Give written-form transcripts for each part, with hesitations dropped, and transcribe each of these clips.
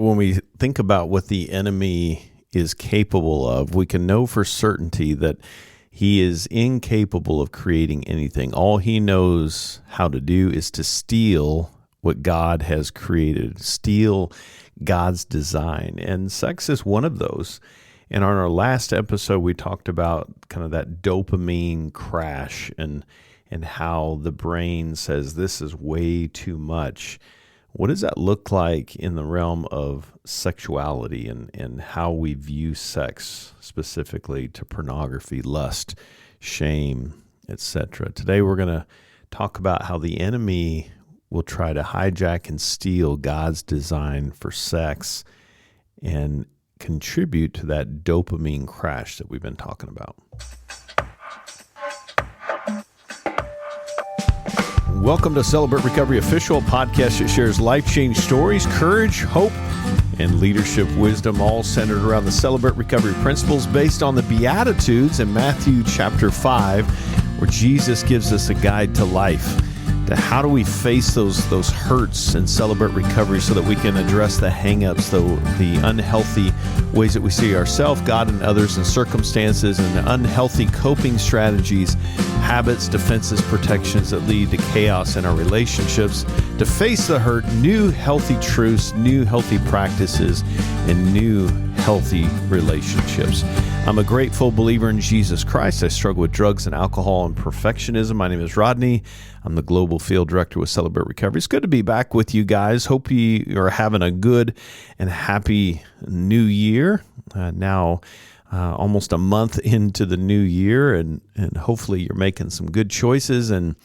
When we think about what the enemy is capable of, we can know for certainty that he is incapable of creating anything. All he knows how to do is to steal what God has created, steal God's design. And sex is one of those. And on our last episode, we talked about kind of that dopamine crash and how the brain says this is way too much. What does that look like in the realm of sexuality and how we view sex, specifically to pornography, lust, shame, etc.? Today we're going to talk about how the enemy will try to hijack and steal God's design for sex and contribute to that dopamine crash that we've been talking about. Welcome to Celebrate Recovery Official, podcast that shares life-change stories, courage, hope, and leadership wisdom, all centered around the Celebrate Recovery principles based on the Beatitudes in Matthew chapter 5, where Jesus gives us a guide to life, to how do we face those hurts and celebrate recovery so that we can address the hang-ups, the unhealthy ways that we see ourselves, God, and others, and circumstances, and the unhealthy coping strategies, habits, defenses, protections that lead to chaos in our relationships, to face the hurt, new healthy truths, new healthy practices, and new healthy relationships. I'm a grateful believer in Jesus Christ. I struggle with drugs and alcohol and perfectionism. My name is Rodney. I'm the Global Field Director with Celebrate Recovery. It's good to be back with you guys. Hope you are having a good and happy new year. Now, almost a month into the new year, and hopefully you're making some good choices and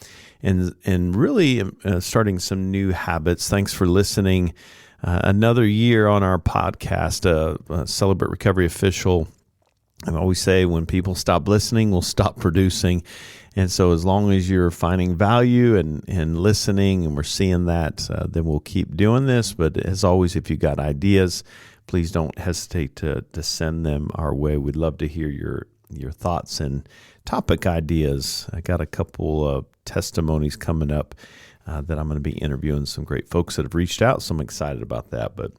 really starting some new habits. Thanks for listening. Another year on our podcast, Celebrate Recovery Official. I always say when people stop listening, we'll stop producing. And so as long as you're finding value and listening, and we're seeing that, then we'll keep doing this. But as always, if you got ideas, please don't hesitate to send them our way. We'd love to hear your thoughts and topic ideas. I got a couple of testimonies coming up that I'm going to be interviewing some great folks that have reached out, so I'm excited about that. But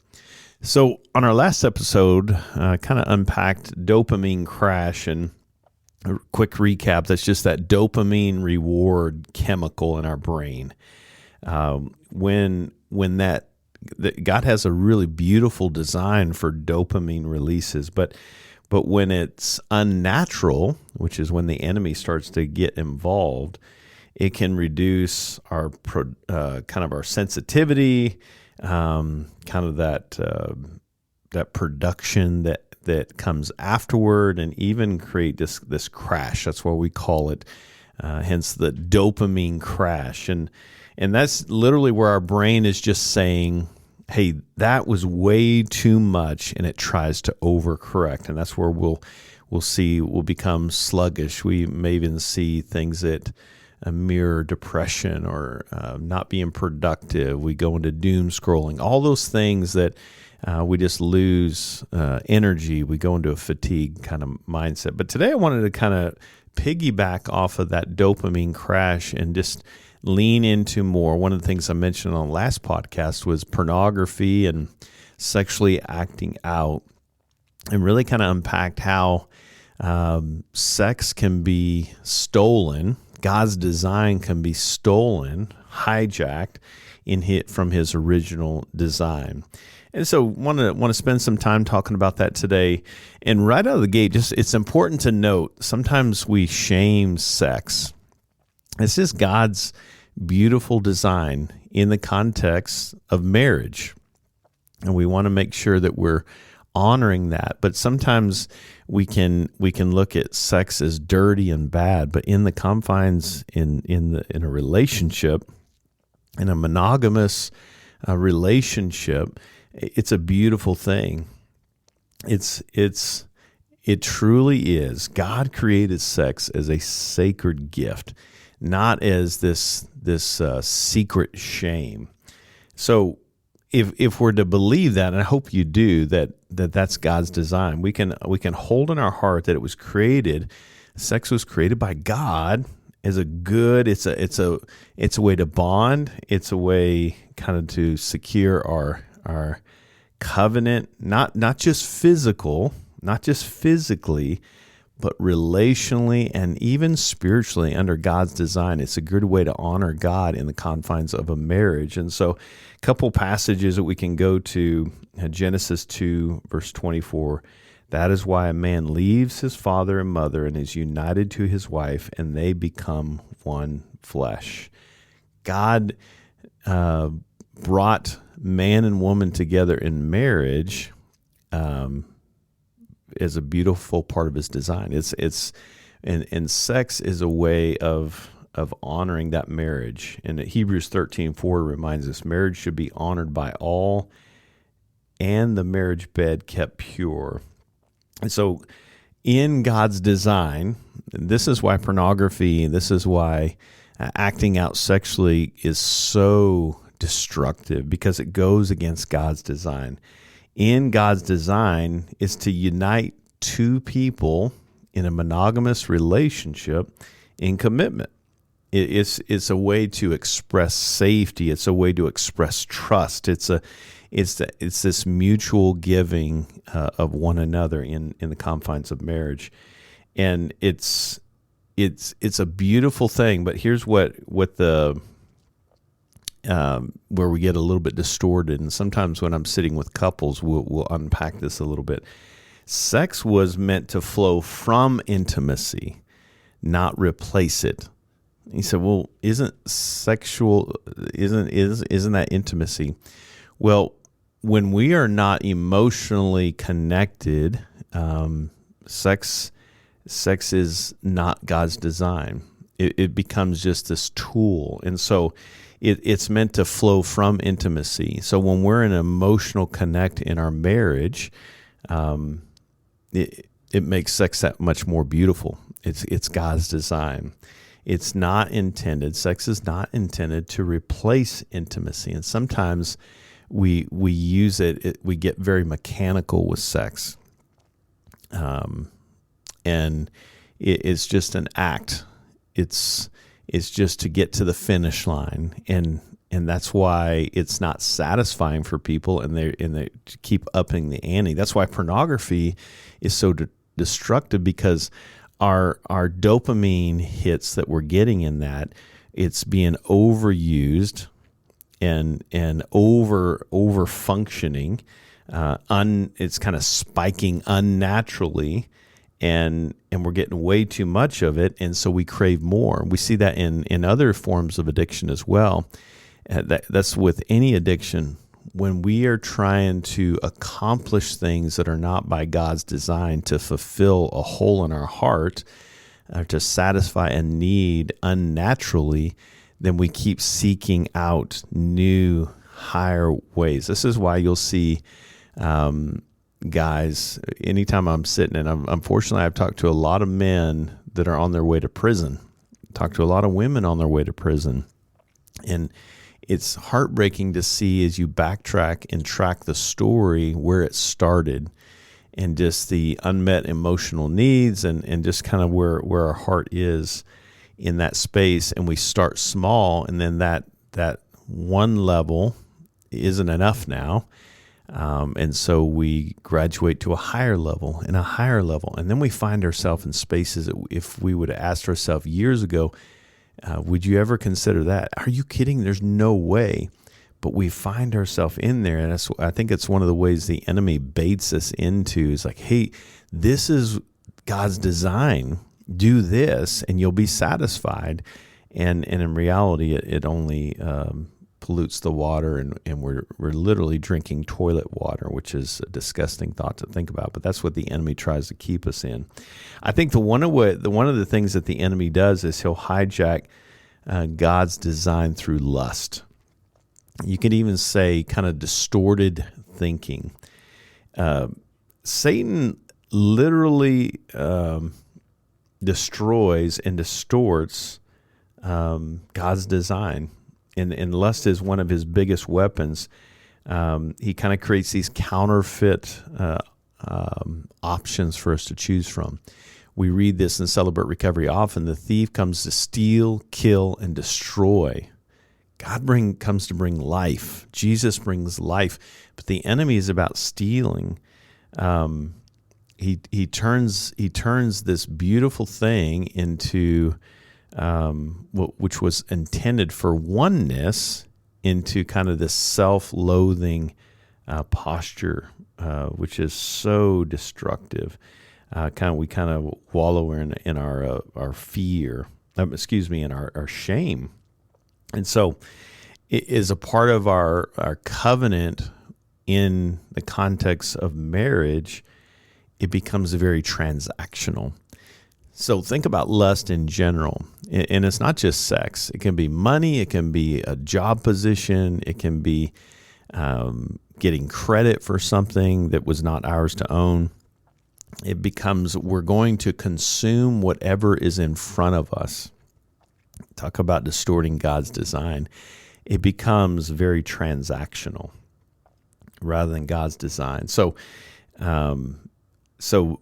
so on our last episode, kind of unpacked dopamine crash, and a quick recap, that's just that dopamine reward chemical in our brain. When that God has a really beautiful design for dopamine releases, but when it's unnatural, which is when the enemy starts to get involved, it can reduce our kind of our sensitivity, kind of that production that comes afterward, and even create this crash. That's what we call it, hence the dopamine crash. And that's literally where our brain is just saying, hey, that was way too much, and it tries to overcorrect. And that's where we'll become sluggish. We may even see things that mirror depression or not being productive. We go into doom scrolling, all those things that we just lose energy. We go into a fatigue kind of mindset. But today I wanted to kind of piggyback off of that dopamine crash and just lean into more. One of the things I mentioned on the last podcast was pornography and sexually acting out, and really kind of unpacked how sex can be stolen. God's design can be stolen, hijacked from his original design. And so want to spend some time talking about that today. And right out of the gate, it's important to note, sometimes we shame sex. It's just God's beautiful design in the context of marriage. And we want to make sure that we're honoring that. But sometimes we can look at sex as dirty and bad, but in the confines in a relationship, in a monogamous relationship, it's a beautiful thing. It truly is. God created sex as a sacred gift, not as this secret shame. So if we're to believe that, and I hope you do, that's God's design, we can hold in our heart that it was created. Sex was created by God as a good. It's a way to bond. It's a way kind of to secure our covenant, not just physical, not just physically, but relationally and even spiritually under God's design. It's a good way to honor God in the confines of a marriage. And so a couple passages that we can go to, Genesis 2, verse 24, that is why a man leaves his father and mother and is united to his wife, and they become one flesh. God brought man and woman together in marriage is a beautiful part of his design. And sex is a way of honoring that marriage. And Hebrews 13:4 reminds us marriage should be honored by all, and the marriage bed kept pure. And so, in God's design, this is why pornography, this is why acting out sexually is so destructive, because it goes against God's design. In God's design is to unite two people in a monogamous relationship in commitment. It's a way to express safety. It's a way to express trust. It's this mutual giving of one another in the confines of marriage, and it's a beautiful thing. But here's what the where we get a little bit distorted, and sometimes when I'm sitting with couples, we'll unpack this a little bit. Sex was meant to flow from intimacy, not replace it. He said, "Well, isn't that intimacy?" Well, when we are not emotionally connected, sex is not God's design. It becomes just this tool, and so it's meant to flow from intimacy. So when we're in an emotional connect in our marriage, it makes sex that much more beautiful. It's God's design. It's not intended. Sex is not intended to replace intimacy, and sometimes we use it. We get very mechanical with sex, and it's just an act. It's just to get to the finish line, and that's why it's not satisfying for people, and they keep upping the ante. That's why pornography is so destructive, because our dopamine hits that we're getting in that, it's being overused and over functioning. It's kind of spiking unnaturally. And we're getting way too much of it, and so we crave more. We see that in other forms of addiction as well. That's with any addiction. When we are trying to accomplish things that are not by God's design to fulfill a hole in our heart, or to satisfy a need unnaturally, then we keep seeking out new, higher ways. This is why you'll see guys, anytime I'm sitting, and unfortunately I've talked to a lot of men that are on their way to prison, talked to a lot of women on their way to prison, and it's heartbreaking to see as you backtrack and track the story where it started, and just the unmet emotional needs, and just kind of where our heart is in that space. And we start small, and then that one level isn't enough now. And so we graduate to a higher level and a higher level. And then we find ourselves in spaces that if we would have asked ourselves years ago, would you ever consider that? Are you kidding? There's no way. But we find ourselves in there. And I think it's one of the ways the enemy baits us into, is like, hey, this is God's design. Do this and you'll be satisfied. And in reality, it only pollutes the water, and we're literally drinking toilet water, which is a disgusting thought to think about. But that's what the enemy tries to keep us in. I think one of the things that the enemy does is he'll hijack God's design through lust. You can even say kind of distorted thinking. Satan literally destroys and distorts God's design. And lust is one of his biggest weapons. He kind of creates these counterfeit options for us to choose from. We read this in Celebrate Recovery often. The thief comes to steal, kill, and destroy. comes to bring life. Jesus brings life, but the enemy is about stealing. He turns this beautiful thing into which was intended for oneness into kind of this self-loathing posture, which is so destructive. We kind of wallow in our fear. In our shame. And so it is a part of our covenant in the context of marriage. It becomes very transactional. So think about lust in general. And it's not just sex. It can be money. It can be a job position. It can be getting credit for something that was not ours to own. It becomes we're going to consume whatever is in front of us. Talk about distorting God's design. It becomes very transactional rather than God's design. So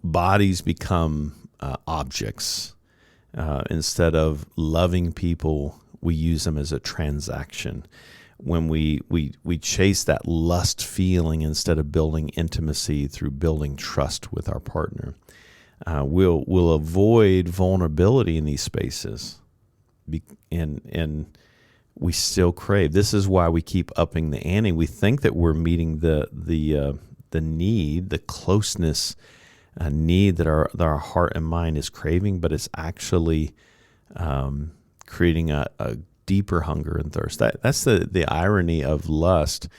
bodies become objects. Instead of loving people, we use them as a transaction. When we chase that lust feeling instead of building intimacy through building trust with our partner, we'll avoid vulnerability in these spaces, and we still crave. This is why we keep upping the ante. We think that we're meeting the need, the closeness need that our heart and mind is craving, but it's actually creating a deeper hunger and thirst. That's the irony of lust,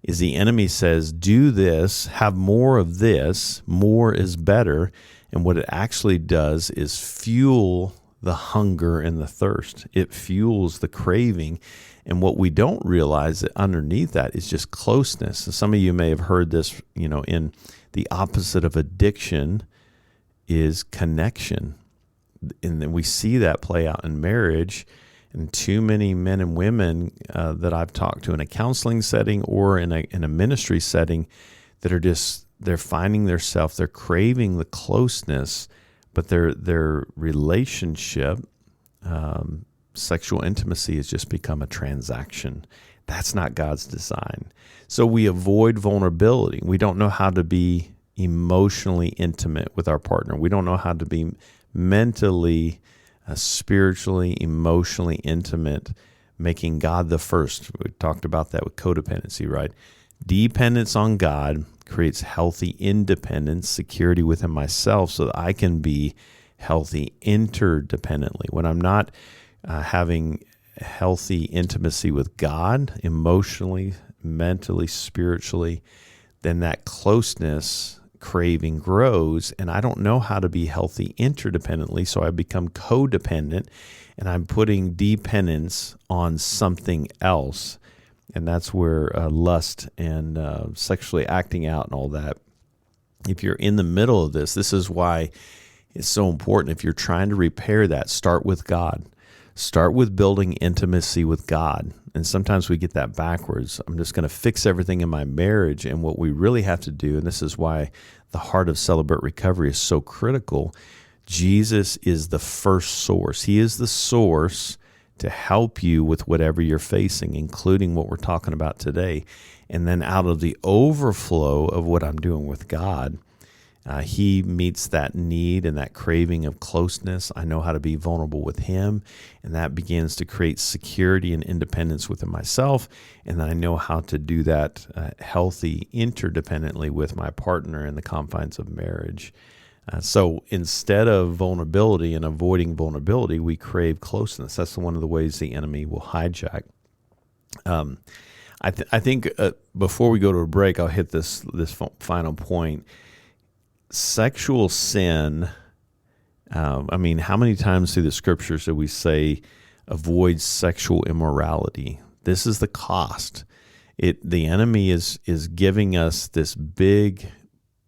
is the enemy says, do this, have more of this, more is better. And what it actually does is fuel the hunger and the thirst. It fuels the craving. And what we don't realize that underneath that is just closeness. And some of you may have heard this, in the opposite of addiction is connection. And then we see that play out in marriage. And too many men and women that I've talked to in a counseling setting or in a ministry setting that are they're finding they're craving the closeness, but their relationship, sexual intimacy has just become a transaction. That's not God's design. So we avoid vulnerability. We don't know how to be emotionally intimate with our partner. We don't know how to be mentally, spiritually, emotionally intimate, making God the first. We talked about that with codependency, right? Dependence on God creates healthy independence, security within myself, so that I can be healthy interdependently. When I'm not having healthy intimacy with God, emotionally, mentally, spiritually, then that closeness craving grows, and I don't know how to be healthy interdependently, so I become codependent, and I'm putting dependence on something else. And that's where lust and sexually acting out and all that, if you're in the middle of this is why it's so important. If you're trying to repair that, start with God. Start with building intimacy with God. And sometimes we get that backwards. I'm just going to fix everything in my marriage. And what we really have to do, and this is why the heart of Celebrate Recovery is so critical, Jesus is the first source. He is the source to help you with whatever you're facing, including what we're talking about today. And then out of the overflow of what I'm doing with God, He meets that need and that craving of closeness. I know how to be vulnerable with Him, and that begins to create security and independence within myself. And I know how to do that healthy interdependently with my partner in the confines of marriage. So instead of vulnerability and avoiding vulnerability, we crave closeness. That's one of the ways the enemy will hijack. I think before we go to a break, I'll hit this final point. Sexual sin, how many times through the scriptures do we say avoid sexual immorality? This is the cost. The enemy is giving us this big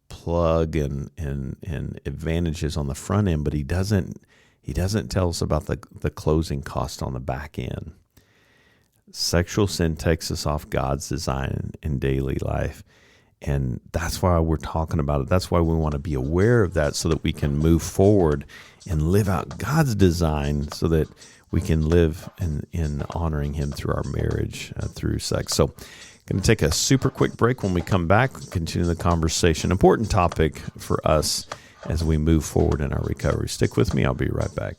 plug and advantages on the front end, but he doesn't tell us about the closing cost on the back end. Sexual sin takes us off God's design in daily life. And that's why we're talking about it. That's why we want to be aware of that so that we can move forward and live out God's design so that we can live in honoring Him through our marriage, through sex. So going to take a super quick break. When we come back, continue the conversation. Important topic for us as we move forward in our recovery. Stick with me. I'll be right back.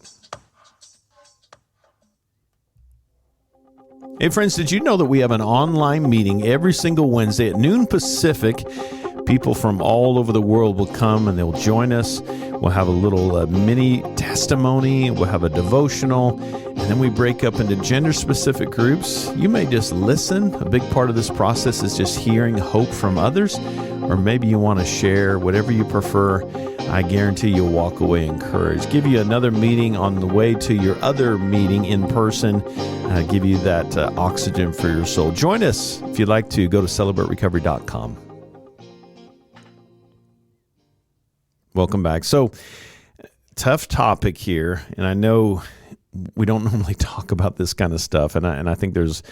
Hey friends, did you know that we have an online meeting every single Wednesday at noon Pacific? People from all over the world will come and they'll join us. We'll have a little mini testimony. We'll have a devotional. And then we break up into gender-specific groups. You may just listen. A big part of this process is just hearing hope from others. Or maybe you want to share, whatever you prefer. I guarantee you'll walk away encouraged. Give you another meeting on the way to your other meeting in person. Give you that oxygen for your soul. Join us. If you'd like to, go to celebraterecovery.com. Welcome back. So, tough topic here, and I know we don't normally talk about this kind of stuff, and I think there's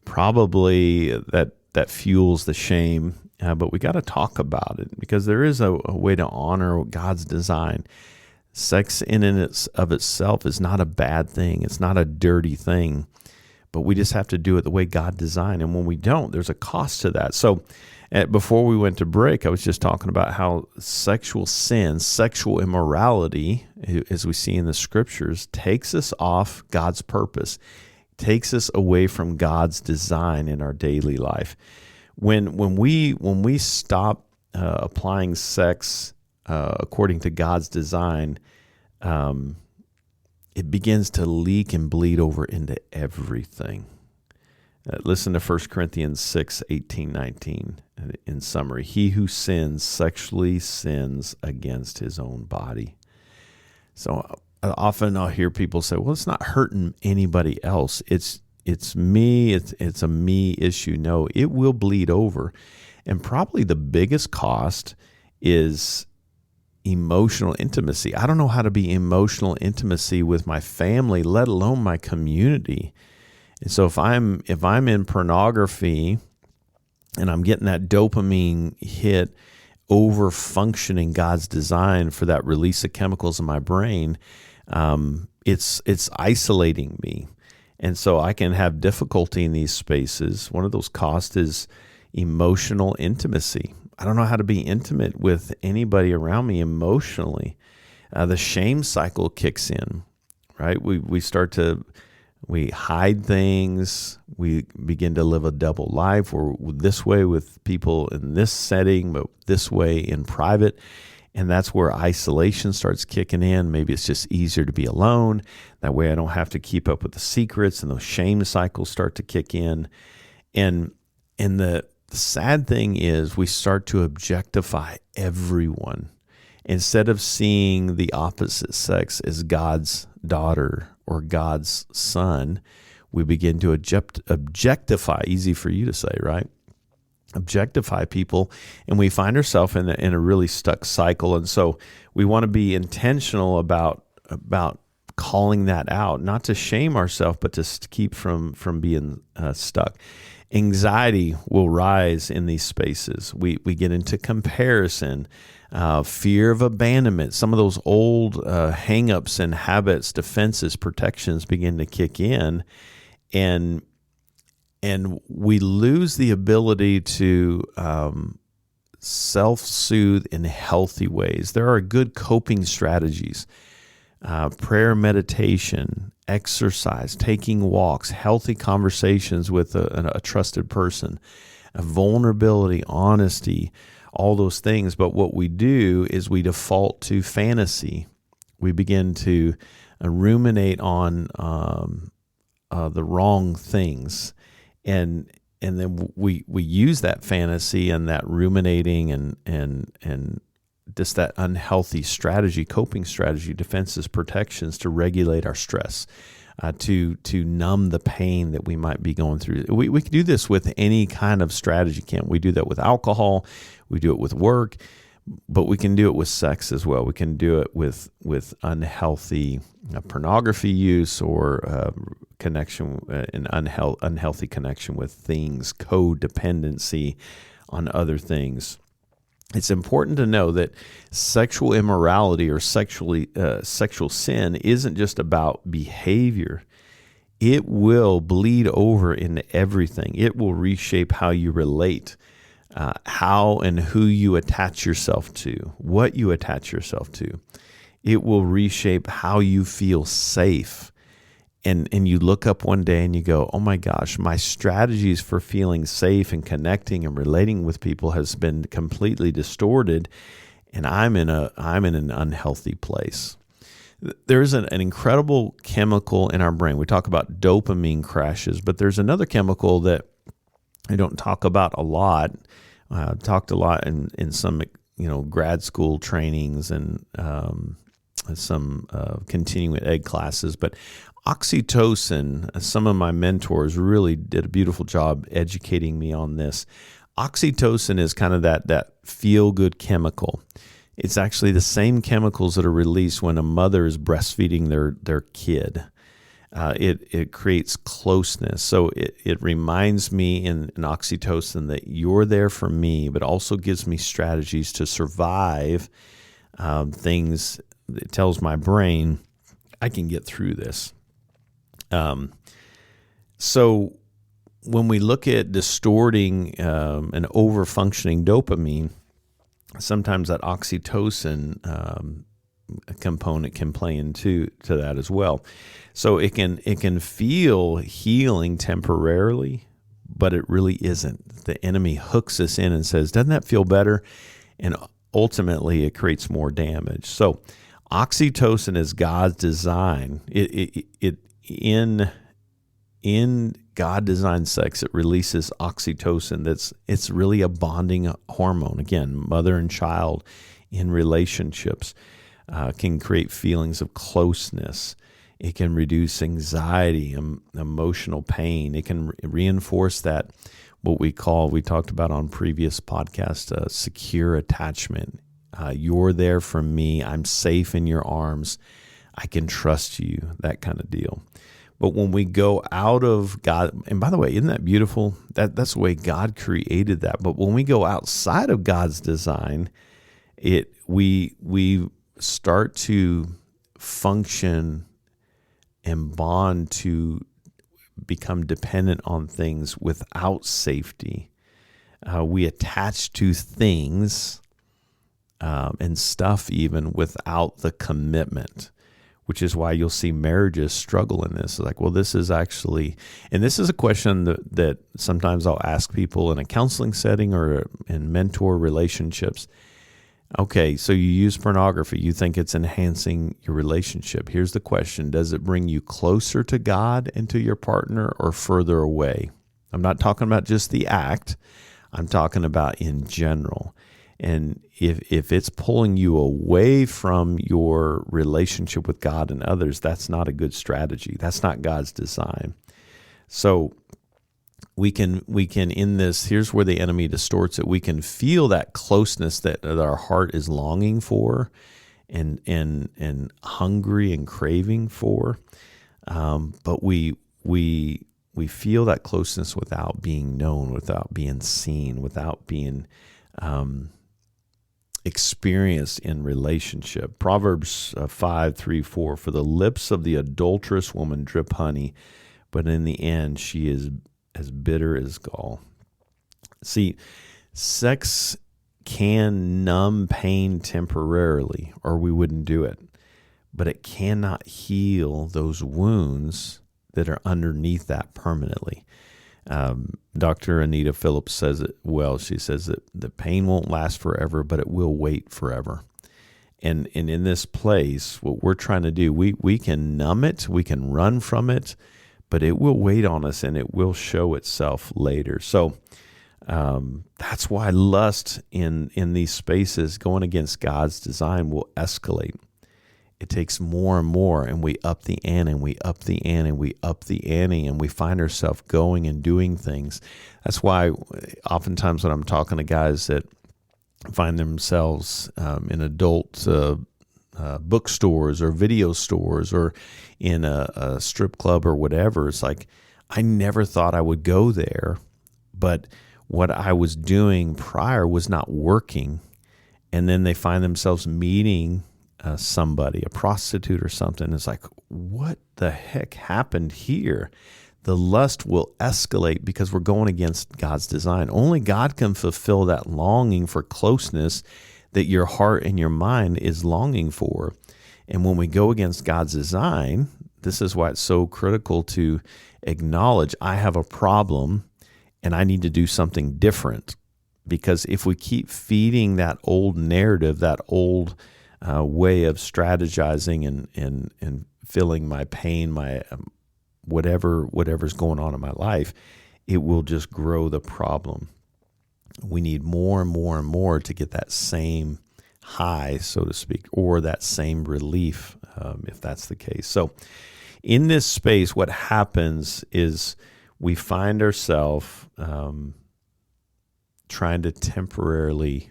probably that fuels the shame, but we got to talk about it because there is a way to honor God's design. Sex in and of itself is not a bad thing. It's not a dirty thing, but we just have to do it the way God designed, and when we don't, there's a cost to that. So, before we went to break, I was just talking about how sexual sin, sexual immorality, as we see in the scriptures, takes us off God's purpose, takes us away from God's design in our daily life. When we stop applying sex according to God's design, it begins to leak and bleed over into everything. Listen to 1 Corinthians 6, 18, 19. In summary, he who sins sexually sins against his own body. So often I'll hear people say, well, it's not hurting anybody else. It's me. It's a me issue. No, it will bleed over. And probably the biggest cost is emotional intimacy. I don't know how to be emotional intimacy with my family, let alone my community. And so if I'm in pornography and I'm getting that dopamine hit over functioning God's design for that release of chemicals in my brain, it's isolating me. And so I can have difficulty in these spaces. One of those costs is emotional intimacy. I don't know how to be intimate with anybody around me emotionally. The shame cycle kicks in, right? We hide things. We begin to live a double life. We're this way with people in this setting, but this way in private. And that's where isolation starts kicking in. Maybe it's just easier to be alone. That way I don't have to keep up with the secrets, and those shame cycles start to kick in. And the sad thing is we start to objectify everyone. Instead of seeing the opposite sex as God's daughter or God's son, we begin to objectify, easy for you to say, right? Objectify people, and we find ourselves in a really stuck cycle. And so we want to be intentional about calling that out, not to shame ourselves, but to keep from being stuck. Anxiety will rise in these spaces. We get into comparison, fear of abandonment. Some of those old hang-ups and habits, defenses, protections begin to kick in, and we lose the ability to self-soothe in healthy ways. There are good coping strategies, prayer, meditation, exercise, taking walks, healthy conversations with a trusted person, vulnerability, honesty, all those things. But what we do is we default to fantasy. We begin to ruminate on the wrong things. And then we use that fantasy and that ruminating and just that unhealthy strategy, coping strategy, defenses, protections to regulate our stress, to numb the pain that we might be going through. We can do this with any kind of strategy, can't we? Do that with alcohol, we do it with work, but we can do it with sex as well. We can do it with unhealthy pornography use or connection, an unhealthy connection with things, codependency, on other things. It's important to know that sexual immorality or sexual sin isn't just about behavior. It will bleed over into everything. It will reshape how you relate, how and who you attach yourself to, what you attach yourself to. It will reshape how you feel safe. And you look up one day and you go, oh my gosh, my strategies for feeling safe and connecting and relating with people has been completely distorted, and I'm in an unhealthy place. There's an incredible chemical in our brain. We talk about dopamine crashes, but there's another chemical that I don't talk about a lot. Talked a lot in some grad school trainings and some continuing ed classes, but oxytocin, some of my mentors really did a beautiful job educating me on this. Oxytocin is kind of that feel-good chemical. It's actually the same chemicals that are released when a mother is breastfeeding their kid. It creates closeness. So it reminds me in oxytocin that you're there for me, but also gives me strategies to survive things. It tells my brain I can get through this. So when we look at distorting and over-functioning dopamine, sometimes that oxytocin component can play into that as well. So it can feel healing temporarily, but it really isn't. The enemy hooks us in and says, "Doesn't that feel better?" And ultimately, it creates more damage. So oxytocin is God's design. In God-designed sex, it releases oxytocin. It's really a bonding hormone. Again, mother and child in relationships can create feelings of closeness. It can reduce anxiety, emotional pain. It can reinforce that, what we talked about on previous podcasts, secure attachment. You're there for me. I'm safe in your arms. I can trust you, that kind of deal. But when we go out of God, and by the way, isn't that beautiful? That's the way God created that. But when we go outside of God's design, we start to function and bond to become dependent on things without safety. We attach to things and stuff even without the commitment, which is why you'll see marriages struggle in this. Like, well, this is actually, and this is a question that sometimes I'll ask people in a counseling setting or in mentor relationships. Okay, so you use pornography. You think it's enhancing your relationship. Here's the question. Does it bring you closer to God and to your partner or further away? I'm not talking about just the act. I'm talking about in general. And if it's pulling you away from your relationship with God and others, that's not a good strategy. That's not God's design. So we can in this, here's where the enemy distorts it. We can feel that closeness that our heart is longing for and hungry and craving for. But we feel that closeness without being known, without being seen, without being experienced in relationship. Proverbs 5:3-4, for the lips of the adulterous woman drip honey, but in the end she is as bitter as gall. See, sex can numb pain temporarily, or we wouldn't do it, but it cannot heal those wounds that are underneath that permanently. Dr. Anita Phillips says it well. She says that the pain won't last forever, but it will wait forever. And in this place, what we're trying to do, we can numb it, we can run from it, but it will wait on us and it will show itself later. So that's why lust in these spaces, going against God's design, will escalate. It takes more and more, and we up the ante, and we up the ante, and we up the ante, and we find ourselves going and doing things. That's why oftentimes when I'm talking to guys that find themselves in adult bookstores or video stores or in a strip club or whatever, it's like, I never thought I would go there, but what I was doing prior was not working. And then they find themselves meeting somebody, a prostitute or something. It's like, what the heck happened here? The lust will escalate because we're going against God's design. Only God can fulfill that longing for closeness that your heart and your mind is longing for. And when we go against God's design, this is why it's so critical to acknowledge I have a problem and I need to do something different. Because if we keep feeding that old narrative, that old way of strategizing and filling my pain, my whatever's going on in my life, it will just grow the problem. We need more and more and more to get that same high, so to speak, or that same relief, if that's the case. So in this space, what happens is we find ourselves trying to temporarily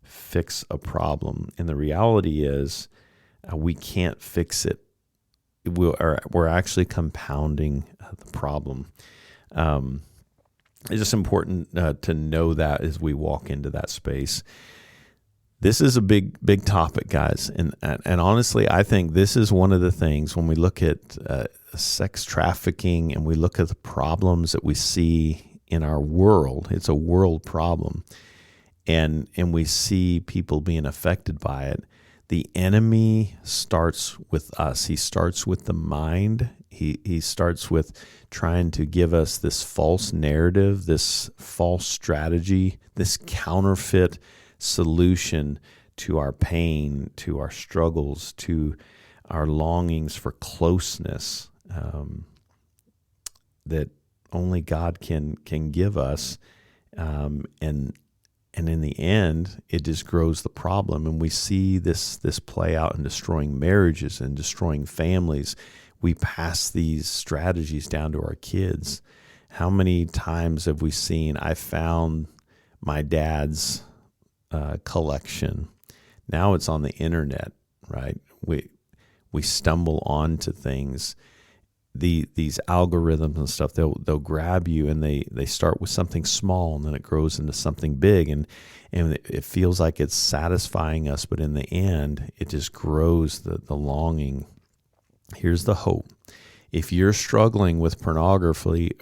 fix a problem. And the reality is we can't fix it. We're actually compounding the problem. It's just important to know that as we walk into that space. This is a big topic, guys. And honestly, I think this is one of the things when we look at sex trafficking and we look at the problems that we see in our world. It's a world problem. And we see people being affected by it. The enemy starts with us. He starts with the mind. He starts with trying to give us this false narrative, this false strategy, this counterfeit solution to our pain, to our struggles, to our longings for closeness that only God can give us. And in the end, it just grows the problem. And we see this play out in destroying marriages and destroying families. We pass these strategies down to our kids. How many times have we seen, I found my dad's collection. Now it's on the internet, right? We stumble onto things. These algorithms and stuff, they'll grab you and they start with something small and then it grows into something big and it feels like it's satisfying us, but in the end, it just grows the longing. Here's the hope. If you're struggling with pornography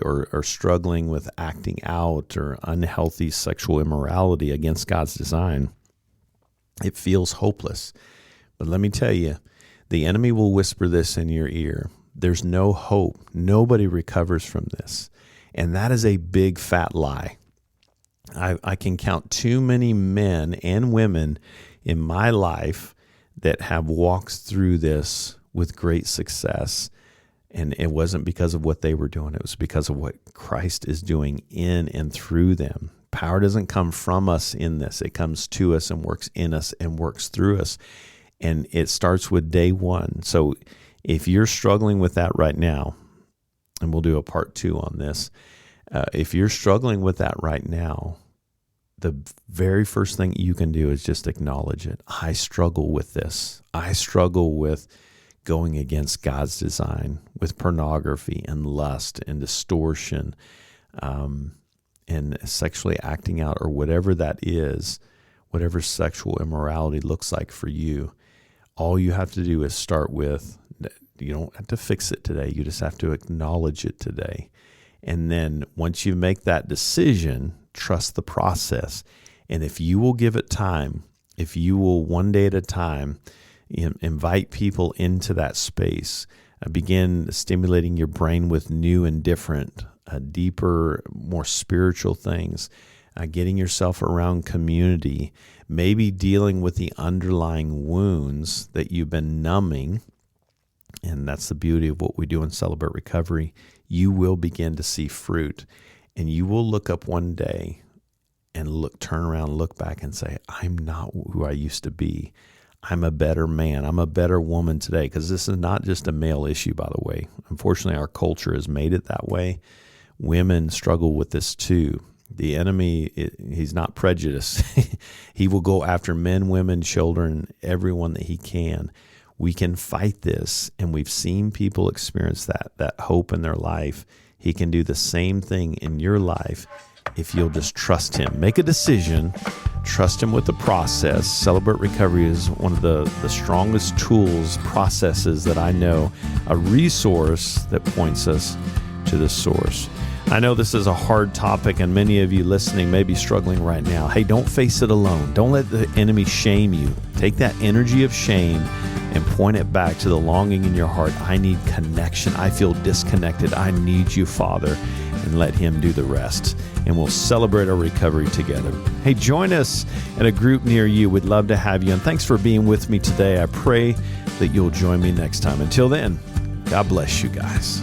or struggling with acting out or unhealthy sexual immorality against God's design, it feels hopeless. But let me tell you, the enemy will whisper this in your ear. There's no hope. Nobody recovers from this. And that is a big fat lie. I can count too many men and women in my life that have walked through this with great success. And it wasn't because of what they were doing. It was because of what Christ is doing in and through them. Power doesn't come from us in this. It comes to us and works in us and works through us. And it starts with day one. So if you're struggling with that right now, and we'll do a part 2 on this, if you're struggling with that right now, the very first thing you can do is just acknowledge it. I struggle with this. I struggle with going against God's design, with pornography and lust and distortion, and sexually acting out or whatever that is, whatever sexual immorality looks like for you. All you have to do is start with, you don't have to fix it today. You just have to acknowledge it today. And then once you make that decision, trust the process. And if you will give it time, if you will one day at a time invite people into that space, begin stimulating your brain with new and different, deeper, more spiritual things, getting yourself around community, maybe dealing with the underlying wounds that you've been numbing. And that's the beauty of what we do in Celebrate Recovery. You will begin to see fruit, and you will look up one day and turn around, look back and say, I'm not who I used to be. I'm a better man. I'm a better woman today, because this is not just a male issue, by the way. Unfortunately, our culture has made it that way. Women struggle with this too. The enemy, he's not prejudiced. He will go after men, women, children, everyone that he can. We can fight this, and we've seen people experience that hope in their life. He can do the same thing in your life if you'll just trust him. Make a decision. Trust him with the process. Celebrate Recovery is one of the strongest tools, processes that I know, a resource that points us to the source. I know this is a hard topic, and many of you listening may be struggling right now. Hey, don't face it alone. Don't let the enemy shame you. Take that energy of shame and point it back to the longing in your heart. I need connection. I feel disconnected. I need you, Father, and let him do the rest. And we'll celebrate our recovery together. Hey, join us at a group near you. We'd love to have you. And thanks for being with me today. I pray that you'll join me next time. Until then, God bless you guys.